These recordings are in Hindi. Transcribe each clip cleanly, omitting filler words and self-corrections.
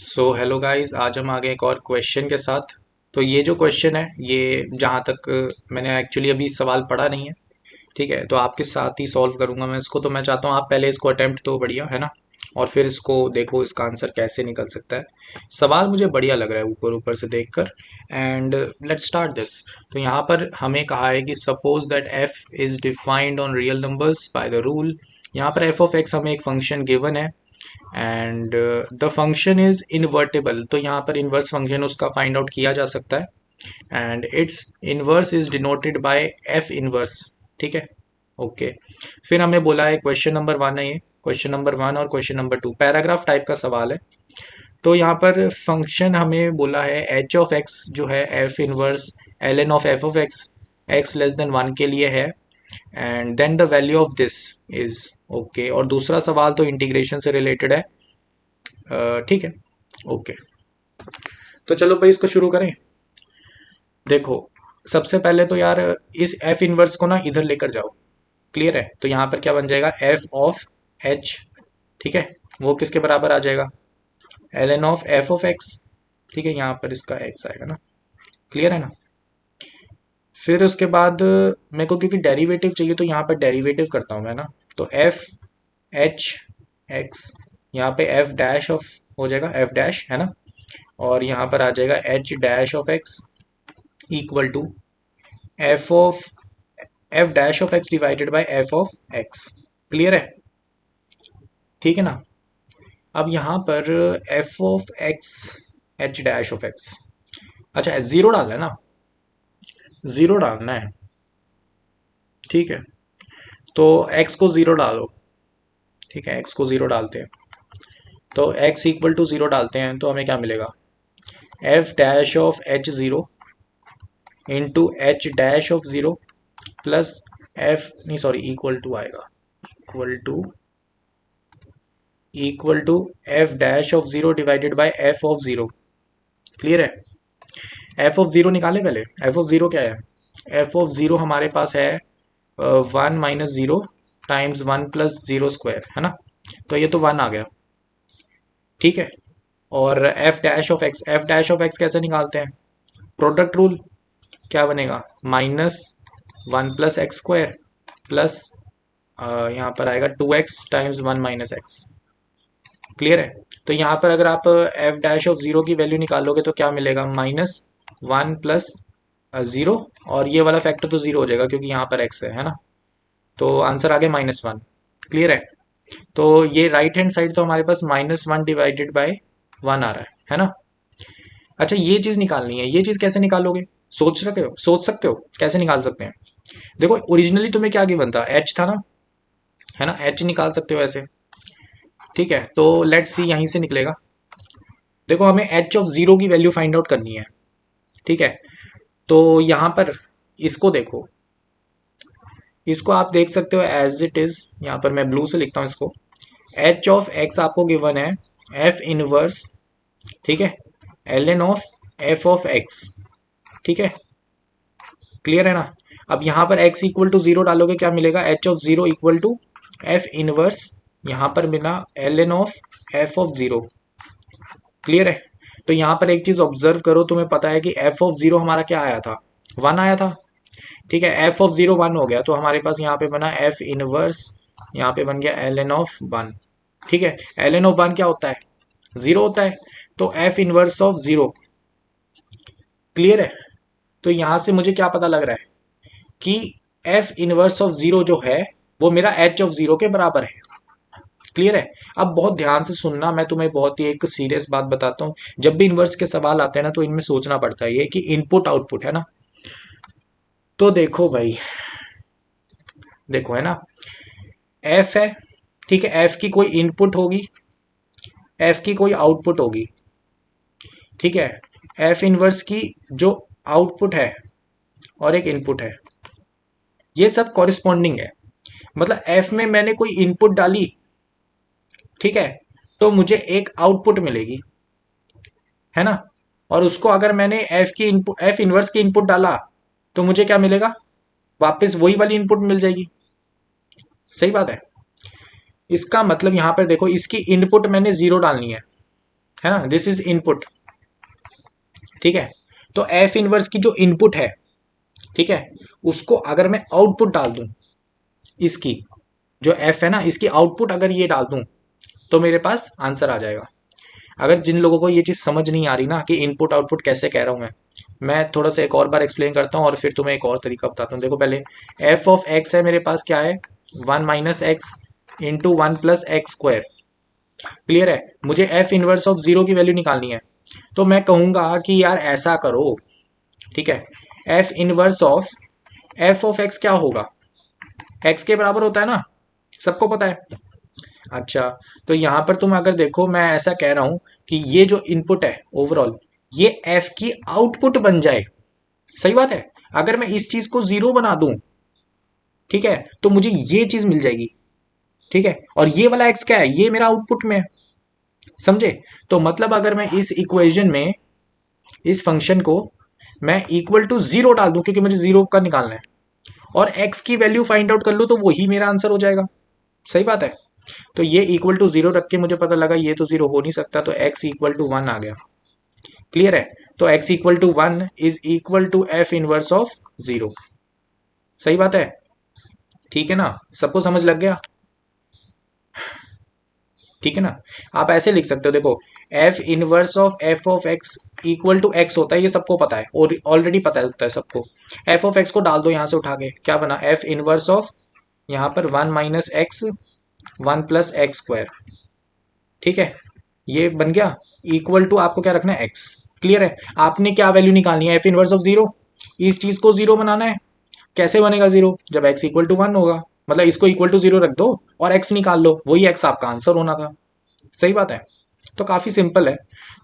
सो हेलो गाइस, आज हम आ गए एक और क्वेश्चन के साथ। तो ये जो क्वेश्चन है, ये जहाँ तक मैंने एक्चुअली अभी सवाल पढ़ा नहीं है। ठीक है, तो आपके साथ ही सॉल्व करूंगा मैं इसको। तो मैं चाहता हूँ आप पहले इसको अटेम्प्ट तो बढ़िया है ना, और फिर इसको देखो इसका आंसर कैसे निकल सकता है। सवाल मुझे बढ़िया लग रहा है ऊपर ऊपर से देखकर। And let's start this. तो यहाँ पर हमें कहा है कि suppose that F is defined on real numbers by the rule. यहाँ पर एफ ऑफ एक्स हमें एक फंक्शन गिवन है and the function is invertible. तो यहाँ पर इन्वर्स फंक्शन उसका फाइंड आउट किया जा सकता है and it's inverse is denoted by F inverse. ठीक है, ओके। फिर हमें बोला है क्वेश्चन नंबर वन है, ये क्वेश्चन नंबर वन और question number two paragraph type का सवाल है। तो यहाँ पर फंक्शन हमें बोला है एच ऑफ एक्स जो है f inverse l n of x x less than one के लिए है and then the value of this is okay. और दूसरा सवाल तो इंटीग्रेशन से रिलेटेड है। ठीक है, ओके। तो चलो भाई इसको शुरू करें। देखो, सबसे पहले तो यार इस एफ इनवर्स को ना इधर लेकर जाओ। क्लियर है? तो यहाँ पर क्या बन जाएगा, एफ ऑफ एच। ठीक है, वो किसके बराबर आ जाएगा, l n of f of x. ठीक है, यहाँ पर इसका एक्स आएगा ना। क्लियर है ना? फिर उसके बाद मेरे को क्योंकि डेरिवेटिव चाहिए तो यहाँ पर डेरिवेटिव करता हूँ मैं ना। तो एफ एच एक्स, यहाँ पे एफ डैश ऑफ हो जाएगा, एफ डैश है ना। और यहाँ पर आ जाएगा h dash of x equal to f of f dash of x divided by f of x. Clear है? ठीक है ना। अब यहाँ पर f of x h dash of x, अच्छा जीरो डालना है ना, जीरो डालना है। ठीक है, तो एक्स को जीरो डालो। ठीक है, एक्स को जीरो डालते हैं। तो एक्स इक्वल टू जीरो डालते हैं तो हमें क्या मिलेगा, f dash of h zero into h dash of zero plus f नहीं सॉरी इक्वल टू आएगा, equal to f dash of zero divided by f of zero. Clear है? एफ ऑफ जीरो निकाले पहले। एफ ऑफ जीरो क्या है, एफ ऑफ जीरो हमारे पास है one minus zero times one plus zero square है ना। तो ये तो वन आ गया। ठीक है, और एफ डैश ऑफ एक्स कैसे निकालते हैं, प्रोडक्ट रूल। क्या बनेगा, minus one plus x square plus यहाँ पर आएगा two x times one minus x. Clear है? तो यहाँ पर अगर आप एफ डैश ऑफ जीरो की वैल्यू निकालोगे तो क्या मिलेगा, माइनस वन प्लस जीरो, और ये वाला फैक्टर तो जीरो हो जाएगा क्योंकि यहाँ पर एक्स है ना। तो आंसर आ गया माइनस वन। क्लियर है? तो ये राइट हैंड साइड तो हमारे पास minus one divided by one आ रहा है ना। अच्छा, ये चीज निकालनी है। ये चीज कैसे निकालोगे, सोच सकते हो कैसे निकाल सकते हैं। देखो, ओरिजिनली तुम्हें क्या गिवन था, एच था ना, है ना। एच निकाल सकते हो ऐसे। ठीक है, तो लेट्स सी यहीं से निकलेगा। देखो, हमें एच ऑफ जीरो की वैल्यू फाइंड आउट करनी है। ठीक है, तो यहां पर इसको देखो, इसको आप देख सकते हो एज इट इज। यहां पर मैं ब्लू से लिखता हूं इसको। एच ऑफ एक्स आपको गिवन है एफ इनवर्स, ठीक है, l n of f of x. ठीक है, क्लियर है ना। अब यहां पर x इक्वल टू जीरो डालोगे, क्या मिलेगा, h of zero equal to f inverse, यहां पर मिला l n of f of zero. Clear है? तो यहां पर एक चीज ऑब्जर्व करो, तुम्हें पता है कि एफ ऑफ जीरो हमारा क्या आया था, वन आया था। ठीक है, एफ ऑफ जीरो वन हो गया तो हमारे पास यहाँ पे बना एफ इनवर्स, यहाँ पे बन गया एल एन ऑफ वन। ठीक है, एल एन ऑफ वन क्या होता है, जीरो होता है। तो F inverse of zero. Clear है? तो यहां से मुझे क्या पता लग रहा है कि एफ इनवर्स ऑफ जीरो जो है वो मेरा एच ऑफ जीरो के बराबर है। क्लियर है? अब बहुत ध्यान से सुनना, मैं तुम्हें बहुत ही एक सीरियस बात बताता हूँ। जब भी इनवर्स के सवाल आते हैं ना तो इनमें सोचना पड़ता है ये कि इनपुट आउटपुट है ना। तो देखो भाई, देखो है ना, एफ है, ठीक है, एफ की कोई इनपुट होगी, एफ की कोई आउटपुट होगी। ठीक है, एफ इनवर्स की जो आउटपुट है और एक इनपुट है, ये सब कॉरिस्पॉन्डिंग है। मतलब एफ में मैंने कोई इनपुट डाली, ठीक है, तो मुझे एक आउटपुट मिलेगी, है ना। और उसको अगर मैंने एफ की इनपुट एफ इनवर्स की इनपुट डाला तो मुझे क्या मिलेगा, वापस वही वाली इनपुट मिल जाएगी। सही बात है। इसका मतलब यहां पर देखो, इसकी इनपुट मैंने जीरो डालनी है, है ना, दिस इज इनपुट, ठीक है। तो एफ इनवर्स की जो इनपुट है, ठीक है, उसको अगर मैं आउटपुट डाल दूं, इसकी जो एफ है ना, इसकी आउटपुट अगर ये डाल दूं, तो मेरे पास आंसर आ जाएगा। अगर जिन लोगों को ये चीज़ समझ नहीं आ रही ना कि इनपुट आउटपुट कैसे कह रहा हूँ मैं थोड़ा सा एक और बार एक्सप्लेन करता हूँ और फिर तुम्हें एक और तरीका बताता हूँ। देखो पहले एफ ऑफ एक्स है मेरे पास, क्या है, 1 - x इंटू 1 + x²। क्लियर है, मुझे एफ इनवर्स ऑफ जीरो की वैल्यू निकालनी है। तो मैं कहूंगा कि यार ऐसा करो, ठीक है, f inverse of f of x क्या होगा, एक्स के बराबर होता है ना, सबको पता है। अच्छा, तो यहां पर तुम अगर देखो, मैं ऐसा कह रहा हूं कि ये जो इनपुट है ओवरऑल, ये एफ की आउटपुट बन जाए। सही बात है, अगर मैं इस चीज को जीरो बना दूं, ठीक है, तो मुझे ये चीज मिल जाएगी, ठीक है, और ये वाला एक्स क्या है, ये मेरा आउटपुट में है। समझे? तो मतलब अगर मैं इस इक्वेशन में इस फंक्शन को मैं इक्वल टू जीरो डाल दूं, क्योंकि मुझे जीरो का निकालना है, और एक्स की वैल्यू फाइंड आउट कर लूं, तो वही मेरा आंसर हो जाएगा। सही बात है। तो ये इक्वल टू जीरो रख के मुझे पता लगा ये तो जीरो हो नहीं सकता, तो एक्स इक्वल टू वन आ गया। क्लियर है? तो x equal to one is equal to f inverse of zero. सही बात है, ठीक है ना, सबको समझ लग गया? ठीक है ना। आप ऐसे लिख सकते हो, देखो f inverse of f of x equal to x होता है, ये सबको पता है और ऑलरेडी पता होता है सबको। एफ ऑफ एक्स को डाल दो यहां से उठा के, क्या बना, एफ इनवर्स ऑफ, यहां पर 1 - x 1 + x²। ठीक है, ये बन गया इक्वल टू, आपको क्या रखना है, एक्स। क्लियर है? आपने क्या वैल्यू निकालनी है, एफ इनवर्स ऑफ जीरो। इस चीज को जीरो बनाना है। कैसे बनेगा जीरो, जब एक्स इक्वल टू वन होगा, मतलब इसको इक्वल टू जीरो रख दो और एक्स निकाल लो, वही एक्स आपका आंसर होना था। सही बात है, तो काफी सिंपल है।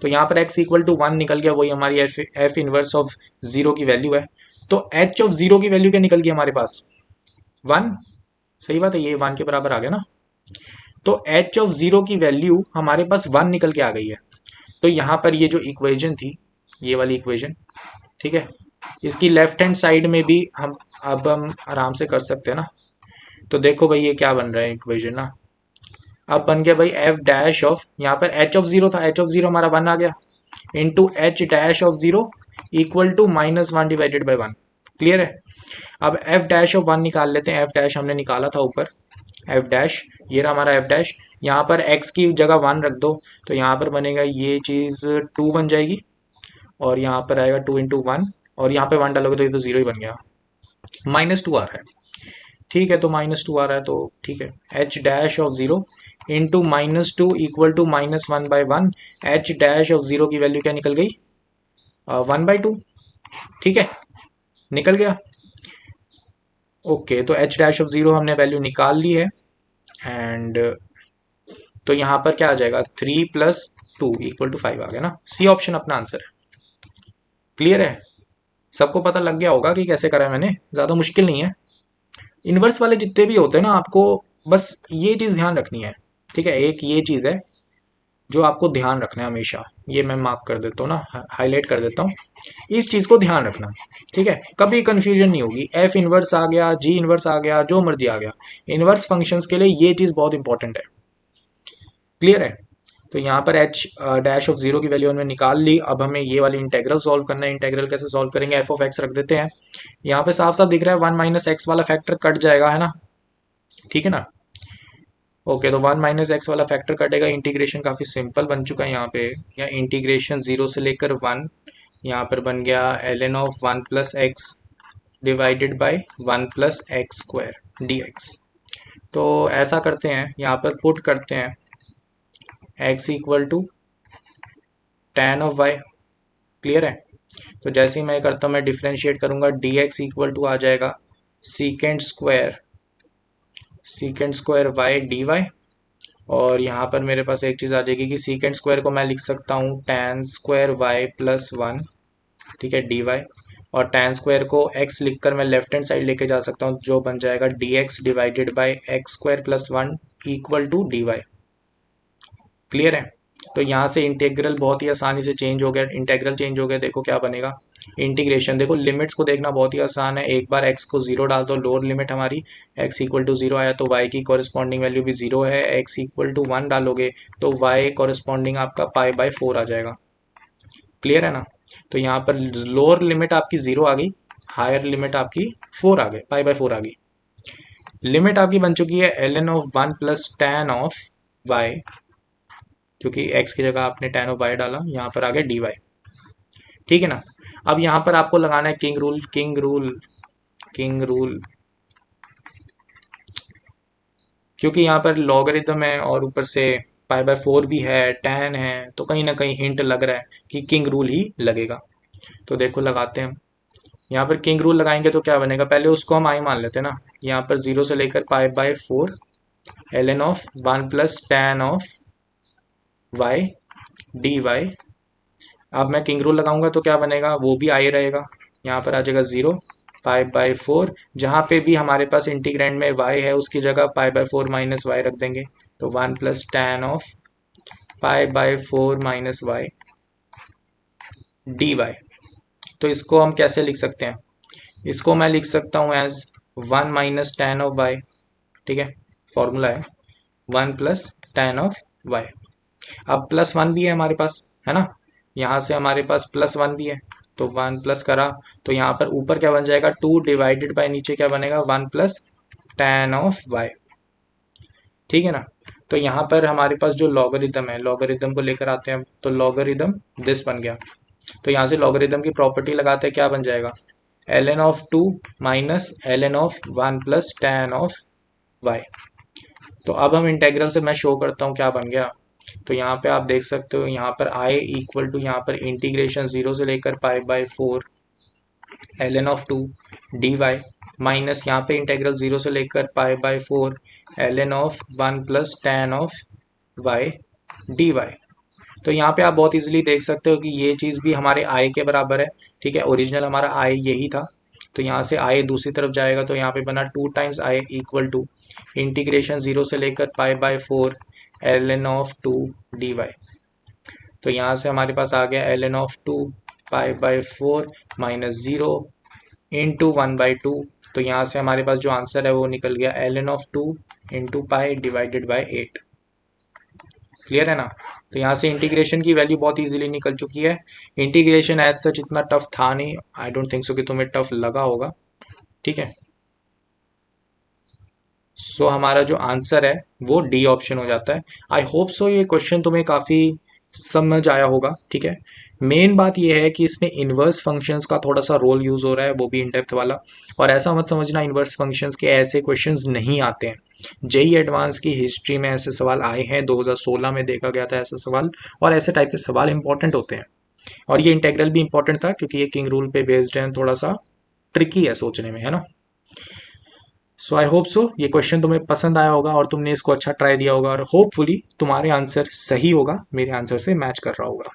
तो यहाँ पर एक्स इक्वल टू वन निकल गया, वही हमारी एफ इनवर्स ऑफ जीरो की वैल्यू है। तो एच ऑफ जीरो की वैल्यू क्या निकल गई हमारे पास, वन। सही बात है, ये वन के बराबर आ गया ना। तो एच ऑफ जीरो की वैल्यू हमारे पास वन निकल के आ गई है। तो यहाँ पर ये जो इक्वेशन थी, ये वाली इक्वेशन, ठीक है, इसकी लेफ्ट हैंड साइड में भी हम आराम से कर सकते हैं ना। तो देखो भाई ये क्या बन रहा है इक्वेशन ना, अब बन गया भाई एफ डैश ऑफ, यहाँ पर एच ऑफ जीरो था, एच ऑफ जीरो हमारा वन आ गया, into h dash of zero equal to -1/1। Clear है? अब एफ डैश ऑफ वन निकाल लेते हैं, एफ डैश हमने निकाला था ऊपर, एफ डैश, ये रहा हमारा एफ डैश। यहाँ पर एक्स की जगह वन रख दो, तो यहाँ पर बनेगा ये चीज़ टू बन जाएगी, और यहाँ पर आएगा 2 × 1, और यहाँ पे वन डालोगे तो ये तो जीरो ही बन गया, -2 आ रहा है। ठीक है, तो -2 आ रहा है, तो ठीक है, h dash of zero into -2 equal to -1/1। H dash of zero की वैल्यू क्या निकल गई, 1/2। ठीक है, निकल गया। ओके, तो एच डैश ऑफ जीरो हमने वैल्यू निकाल ली है, एंड तो यहाँ पर क्या आ जाएगा, 3 + 2 इक्वल टू 5 आ गया ना। सी ऑप्शन अपना आंसर है। क्लियर है? सबको पता लग गया होगा कि कैसे करा है मैंने, ज़्यादा मुश्किल नहीं है। इन्वर्स वाले जितने भी होते हैं ना, आपको बस ये चीज़ ध्यान रखनी है। ठीक है, एक ये चीज़ है जो आपको ध्यान रखना है हमेशा, ये मैं मार्क कर देता हूँ ना, हाईलाइट कर देता हूँ, इस चीज़ को ध्यान रखना। ठीक है, कभी कंफ्यूजन नहीं होगी, एफ इनवर्स आ गया, जी इनवर्स आ गया, जो मर्जी आ गया, इनवर्स फंक्शंस के लिए ये चीज़ बहुत इंपॉर्टेंट है। क्लियर है? तो यहाँ पर एच डैश ऑफ जीरो की वैल्यू हमने निकाल ली। अब हमें ये वाली इंटेग्रल सॉल्व करना है। इंटेग्रल कैसे सॉल्व करेंगे, एफ ऑफ एक्स रख देते हैं, यहाँ पे साफ साफ दिख रहा है 1 - x वाला फैक्टर कट जाएगा, है ना। ठीक है ना। ओके, तो 1 - x वाला फैक्टर कटेगा, इंटीग्रेशन काफ़ी सिंपल बन चुका है यहाँ पे, या इंटीग्रेशन जीरो से लेकर वन, यहाँ पर बन गया ln of 1 + x divided by 1 + x² dx। तो ऐसा करते हैं, यहाँ पर पुट करते हैं x equal to tan of y। Clear है? तो जैसे ही मैं करता हूँ, मैं डिफ्रेंशिएट करूँगा, dx इक्वल टू आ जाएगा सीकेंड स्क्वायर y dy, और यहाँ पर मेरे पास एक चीज़ आ जाएगी कि सीकेंड स्क्वायर को मैं लिख सकता हूँ tan स्क्वायर y + 1, ठीक है, dy, और tan स्क्वायर को x लिखकर मैं लेफ्ट हैंड साइड लेके जा सकता हूँ, जो बन जाएगा dx divided by x² + 1 equal to dy। Clear है? तो यहाँ से इंटेग्रल बहुत ही आसानी से चेंज हो गया, इंटेग्रल चेंज हो गया। देखो क्या बनेगा, इंटीग्रेशन। देखो लिमिट्स को देखना बहुत ही आसान है, एक बार x को 0 डाल दो, लोअर लिमिट हमारी x इक्वल टू 0 आया तो y की कॉरेस्पॉन्डिंग वैल्यू भी 0 है। x इक्वल टू 1 डालोगे तो y कॉरेस्पॉन्डिंग आपका π/4 आ जाएगा। क्लियर है ना। तो यहाँ पर लोअर लिमिट आपकी 0 आ गई, हायर लिमिट आपकी 4 आ गई, π/4 आ गई। लिमिट आपकी बन चुकी है ln of 1 plus tan of y, क्योंकि x की जगह आपने tan ऑफ y डाला, यहाँ पर आ गया dy। ठीक है ना। अब यहाँ पर आपको लगाना है king rule, king rule, king rule, क्योंकि यहाँ पर लॉगरिथम है और ऊपर से π/4 भी है, tan है, तो कहीं ना कहीं हिंट लग रहा है कि किंग रूल ही लगेगा। तो देखो लगाते हैं हम। यहाँ पर किंग रूल लगाएंगे तो क्या बनेगा, पहले उसको हम आई मान लेते हैं ना। यहाँ पर 0 से लेकर π/4 ln of 1 plus tan of y dy। अब मैं किंग रूल लगाऊंगा तो क्या बनेगा, वो भी आई रहेगा। यहाँ पर आ जाएगा 0 π/4, जहाँ पे भी हमारे पास इंटीग्रैंड में y है उसकी जगह π/4 माइनस वाई रख देंगे, तो 1 plus tan of π/4 minus y dy। तो इसको हम कैसे लिख सकते हैं, इसको मैं लिख सकता हूँ as 1 minus tan of y। ठीक है, फॉर्मूला है 1 प्लस tan ऑफ y। अब +1 भी है हमारे पास, है ना, यहाँ से हमारे पास +1 भी है, तो 1 प्लस करा तो यहाँ पर ऊपर क्या बन जाएगा 2 डिवाइडेड बाय नीचे क्या बनेगा 1 प्लस tan ऑफ y। ठीक है ना। तो यहाँ पर हमारे पास जो लॉगरिथम है, लॉगरिथम को लेकर आते हैं, तो लॉगरिथम दिस बन गया। तो यहाँ से लॉगरिथम की प्रॉपर्टी लगाते हैं, क्या बन जाएगा ln of 2 minus ln of 1 plus tan of y। तो अब हम इंटेग्रल से मैं शो करता हूँ क्या बन गया। तो यहाँ पे आप देख सकते हो, यहाँ पर i इक्वल टू यहाँ पर इंटीग्रेशन 0 से लेकर π/4 ln ऑफ 2 dy माइनस यहाँ पे इंटेग्रल 0 से लेकर π/4 ln of 1 plus tan of y dy। तो यहाँ पे आप बहुत इजीली देख सकते हो कि ये चीज़ भी हमारे i के बराबर है। ठीक है, ओरिजिनल हमारा i यही था, तो यहाँ से i दूसरी तरफ जाएगा तो यहाँ पे बना 2 times i equal to integration 0 से लेकर π/4 ln ऑफ 2 dy। तो यहाँ से हमारे पास आ गया ln ऑफ 2 π/4 माइनस 0 इंटू 1/2। तो यहाँ से हमारे पास जो आंसर है वो निकल गया ln of 2 into pi divided by 8। Clear है ना। तो यहाँ से इंटीग्रेशन की वैल्यू बहुत इजीली निकल चुकी है। इंटीग्रेशन एज सच इतना टफ था नहीं, आई डोंट थिंक सो कि तुम्हें टफ लगा होगा। ठीक है, सो हमारा जो आंसर है वो डी ऑप्शन हो जाता है। आई होप सो ये क्वेश्चन तुम्हें काफ़ी समझ आया होगा। ठीक है, मेन बात ये है कि इसमें इन्वर्स फंक्शंस का थोड़ा सा रोल यूज़ हो रहा है, वो भी इन डेप्थ वाला। और ऐसा मत समझना इन्वर्स फंक्शंस के ऐसे क्वेश्चंस नहीं आते हैं। जेई एडवांस की हिस्ट्री में ऐसे सवाल आए हैं, 2016 में देखा गया था ऐसा सवाल, और ऐसे टाइप के सवाल इंपॉर्टेंट होते हैं। और ये इंटेग्रल भी इंपॉर्टेंट था क्योंकि ये किंग रूल पे बेस्ड है, थोड़ा सा ट्रिकी है सोचने में, है ना। सो आई होप सो ये क्वेश्चन तुम्हें पसंद आया होगा और तुमने इसको अच्छा ट्राई दिया होगा, और होपफुली तुम्हारे आंसर सही होगा, मेरे आंसर से मैच कर रहा होगा।